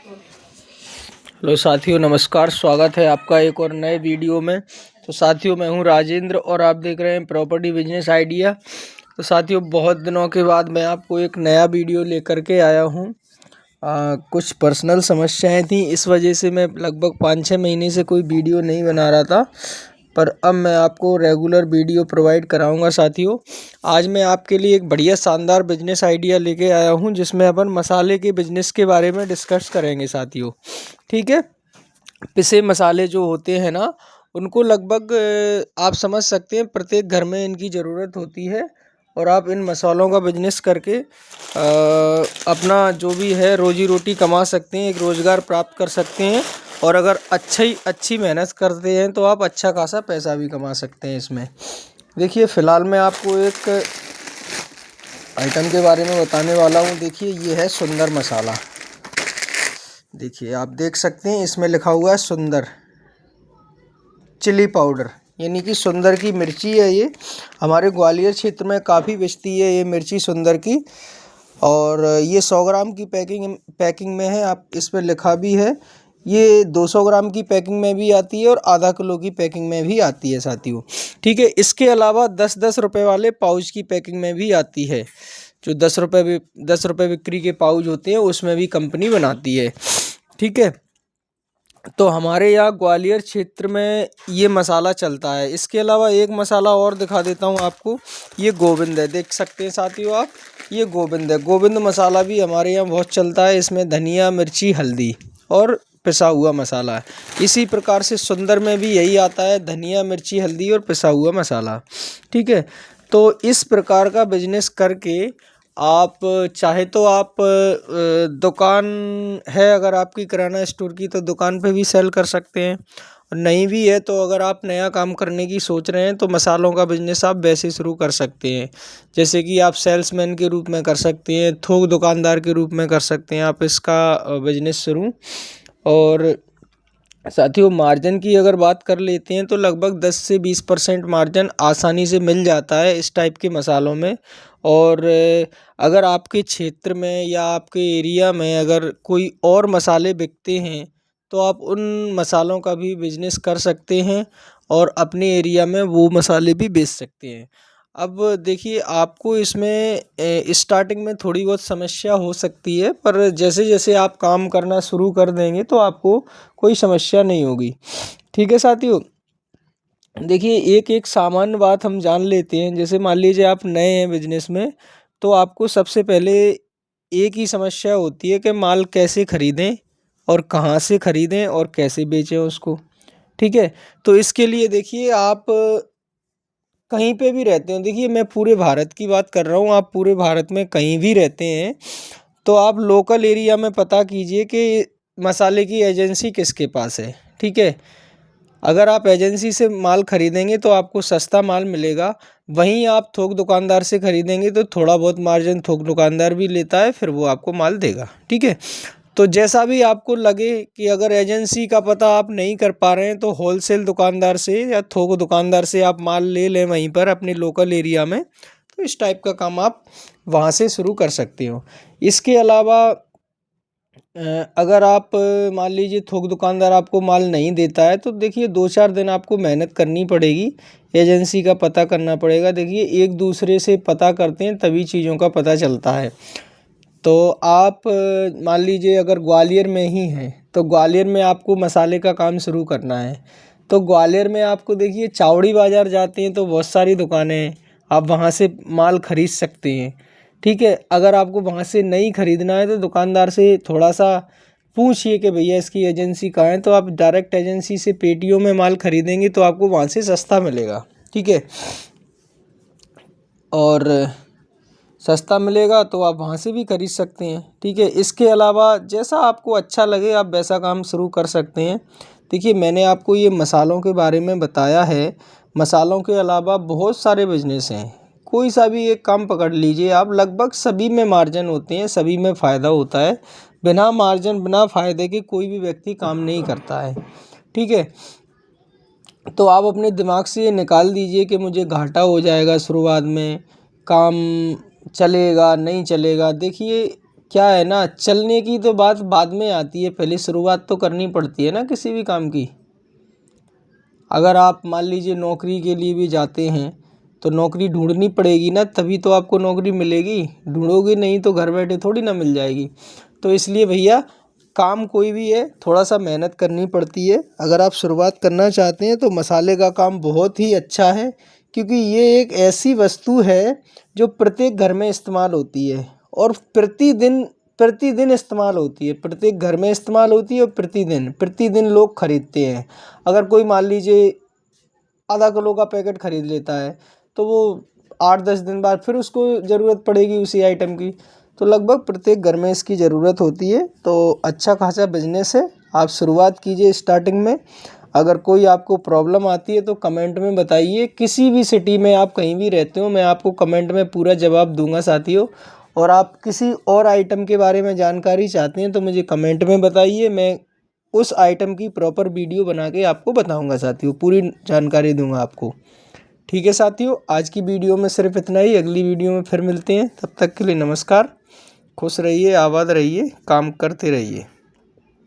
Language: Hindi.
हेलो साथियों, नमस्कार। स्वागत है आपका एक और नए वीडियो में। तो साथियों, मैं हूं राजेंद्र और आप देख रहे हैं प्रॉपर्टी बिजनेस आइडिया। तो साथियों, बहुत दिनों के बाद मैं आपको एक नया वीडियो लेकर के आया हूं। कुछ पर्सनल समस्याएं थी, इस वजह से मैं लगभग 5-6 महीने से कोई वीडियो नहीं बना रहा था, पर अब मैं आपको रेगुलर वीडियो प्रोवाइड कराऊंगा। साथियों, आज मैं आपके लिए एक बढ़िया शानदार बिजनेस आइडिया लेके आया हूं, जिसमें अपन मसाले के बिजनेस के बारे में डिस्कस करेंगे साथियों। ठीक है। पिसे मसाले जो होते हैं ना, उनको लगभग आप समझ सकते हैं प्रत्येक घर में इनकी ज़रूरत होती है, और आप इन मसालों का बिजनेस करके अपना जो भी है रोजी रोटी कमा सकते हैं, एक रोज़गार प्राप्त कर सकते हैं। और अगर अच्छी मेहनत करते हैं तो आप अच्छा खासा पैसा भी कमा सकते हैं इसमें। देखिए, फ़िलहाल मैं आपको एक आइटम के बारे में बताने वाला हूँ। देखिए, ये है सुंदर मसाला। देखिए, आप देख सकते हैं इसमें लिखा हुआ है सुंदर चिली पाउडर, यानी कि सुंदर की मिर्ची है। ये हमारे ग्वालियर क्षेत्र में काफ़ी बिकती है ये मिर्ची सुंदर की। और ये 100 ग्राम की पैकिंग में है। आप इस पर लिखा भी है। ये 200 ग्राम की पैकिंग में भी आती है और आधा किलो की पैकिंग में भी आती है साथियों। ठीक है। इसके अलावा 10-10 रुपये वाले पाउच की पैकिंग में भी आती है। जो 10 रुपये बिक्री के पाउच होते हैं, उसमें भी कंपनी बनाती है। ठीक है। तो हमारे यहाँ ग्वालियर क्षेत्र में ये मसाला चलता है। इसके अलावा एक मसाला और दिखा देता हूँ आपको। ये गोविंद है, देख सकते हैं साथियों आप। ये गोविंद है। गोविंद मसाला भी हमारे यहाँ बहुत चलता है। इसमें धनिया, मिर्ची, हल्दी और पिसा हुआ मसाला है। इसी प्रकार से सुंदर में भी यही आता है, धनिया, मिर्ची, हल्दी और पिसा हुआ मसाला। ठीक है। तो इस प्रकार का बिजनेस करके आप चाहे तो आप दुकान है अगर आपकी किराना स्टोर की, तो दुकान पे भी सेल कर सकते हैं। और नहीं भी है तो अगर आप नया काम करने की सोच रहे हैं तो मसालों का बिजनेस आप वैसे शुरू कर सकते हैं। जैसे कि आप सेल्समैन के रूप में कर सकते हैं, थोक दुकानदार के रूप में कर सकते हैं आप इसका बिजनेस शुरू। और साथियों, मार्जिन की अगर बात कर लेते हैं तो लगभग 10 से 20% मार्जिन आसानी से मिल जाता है इस टाइप के मसालों में। और अगर आपके क्षेत्र में या आपके एरिया में अगर कोई और मसाले बिकते हैं तो आप उन मसालों का भी बिजनेस कर सकते हैं और अपने एरिया में वो मसाले भी बेच सकते हैं। अब देखिए, आपको इसमें स्टार्टिंग में थोड़ी बहुत समस्या हो सकती है, पर जैसे जैसे आप काम करना शुरू कर देंगे तो आपको कोई समस्या नहीं होगी। ठीक है साथियों। देखिए, एक एक सामान्य बात हम जान लेते हैं। जैसे मान लीजिए आप नए हैं बिजनेस में, तो आपको सबसे पहले एक ही समस्या होती है कि माल कैसे खरीदें और कहाँ से खरीदें और कैसे बेचें उसको। ठीक है। तो इसके लिए देखिए, आप कहीं पे भी रहते हो, देखिए मैं पूरे भारत की बात कर रहा हूँ, आप पूरे भारत में कहीं भी रहते हैं तो आप लोकल एरिया में पता कीजिए कि मसाले की एजेंसी किसके पास है। ठीक है। अगर आप एजेंसी से माल खरीदेंगे तो आपको सस्ता माल मिलेगा। वहीं आप थोक दुकानदार से खरीदेंगे तो थोड़ा बहुत मार्जिन थोक दुकानदार भी लेता है, फिर वो आपको माल देगा। ठीक है। तो जैसा भी आपको लगे कि अगर एजेंसी का पता आप नहीं कर पा रहे हैं तो होलसेल दुकानदार से या थोक दुकानदार से आप माल ले लें वहीं पर अपने लोकल एरिया में। तो इस टाइप का काम आप वहाँ से शुरू कर सकते हो। इसके अलावा अगर आप मान लीजिए थोक दुकानदार आपको माल नहीं देता है तो देखिए 2-4 दिन आपको मेहनत करनी पड़ेगी, एजेंसी का पता करना पड़ेगा। देखिए, एक दूसरे से पता करते हैं तभी चीज़ों का पता चलता है। तो आप मान लीजिए अगर ग्वालियर में ही हैं तो ग्वालियर में आपको मसाले का काम शुरू करना है, तो ग्वालियर में आपको देखिए चावड़ी बाज़ार जाते हैं तो बहुत सारी दुकानें हैं, आप वहाँ से माल खरीद सकते हैं। ठीक है। अगर आपको वहाँ से नहीं खरीदना है तो दुकानदार से थोड़ा सा पूछिए कि भैया इसकी एजेंसी कहाँ है, तो आप डायरेक्ट एजेंसी से पेटियों में माल खरीदेंगे तो आपको वहाँ से सस्ता मिलेगा। ठीक है। और सस्ता मिलेगा तो आप वहाँ से भी खरीद सकते हैं। ठीक है। इसके अलावा जैसा आपको अच्छा लगे आप वैसा काम शुरू कर सकते हैं। देखिए, मैंने आपको ये मसालों के बारे में बताया है। मसालों के अलावा बहुत सारे बिजनेस हैं, कोई सा भी एक काम पकड़ लीजिए आप, लगभग सभी में मार्जिन होते हैं, सभी में फ़ायदा होता है। बिना मार्जिन बिना फ़ायदे के कोई भी व्यक्ति काम नहीं करता है। ठीक है। तो आप अपने दिमाग से ये निकाल दीजिए कि मुझे घाटा हो जाएगा शुरुआत में, काम चलेगा नहीं चलेगा। देखिए, क्या है ना, चलने की तो बात बाद में आती है, पहले शुरुआत तो करनी पड़ती है ना किसी भी काम की। अगर आप मान लीजिए नौकरी के लिए भी जाते हैं तो नौकरी ढूंढनी पड़ेगी ना, तभी तो आपको नौकरी मिलेगी। ढूंढोगे नहीं तो घर बैठे थोड़ी ना मिल जाएगी। तो इसलिए भैया काम कोई भी है थोड़ा सा मेहनत करनी पड़ती है। अगर आप शुरुआत करना चाहते हैं तो मसाले का काम बहुत ही अच्छा है, क्योंकि ये एक ऐसी वस्तु है जो प्रत्येक घर में इस्तेमाल होती है और प्रतिदिन इस्तेमाल होती है। प्रत्येक घर में इस्तेमाल होती है और प्रतिदिन लोग खरीदते हैं। अगर कोई मान लीजिए आधा किलो का पैकेट खरीद लेता है तो वो 8-10 दिन बाद फिर उसको ज़रूरत पड़ेगी उसी आइटम की। तो लगभग प्रत्येक घर में इसकी ज़रूरत होती है। तो अच्छा खासा बिजनेस है, आप शुरुआत कीजिए स्टार्टिंग में। अगर कोई आपको प्रॉब्लम आती है तो कमेंट में बताइए। किसी भी सिटी में आप कहीं भी रहते हो, मैं आपको कमेंट में पूरा जवाब दूंगा साथियों। और आप किसी और आइटम के बारे में जानकारी चाहते हैं तो मुझे कमेंट में बताइए, मैं उस आइटम की प्रॉपर वीडियो बना के आपको बताऊंगा साथियों, पूरी जानकारी दूंगा आपको। ठीक है साथियों, आज की वीडियो में सिर्फ इतना ही। अगली वीडियो में फिर मिलते हैं, तब तक के लिए नमस्कार। खुश रहिए, आबाद रहिए, काम करते रहिए।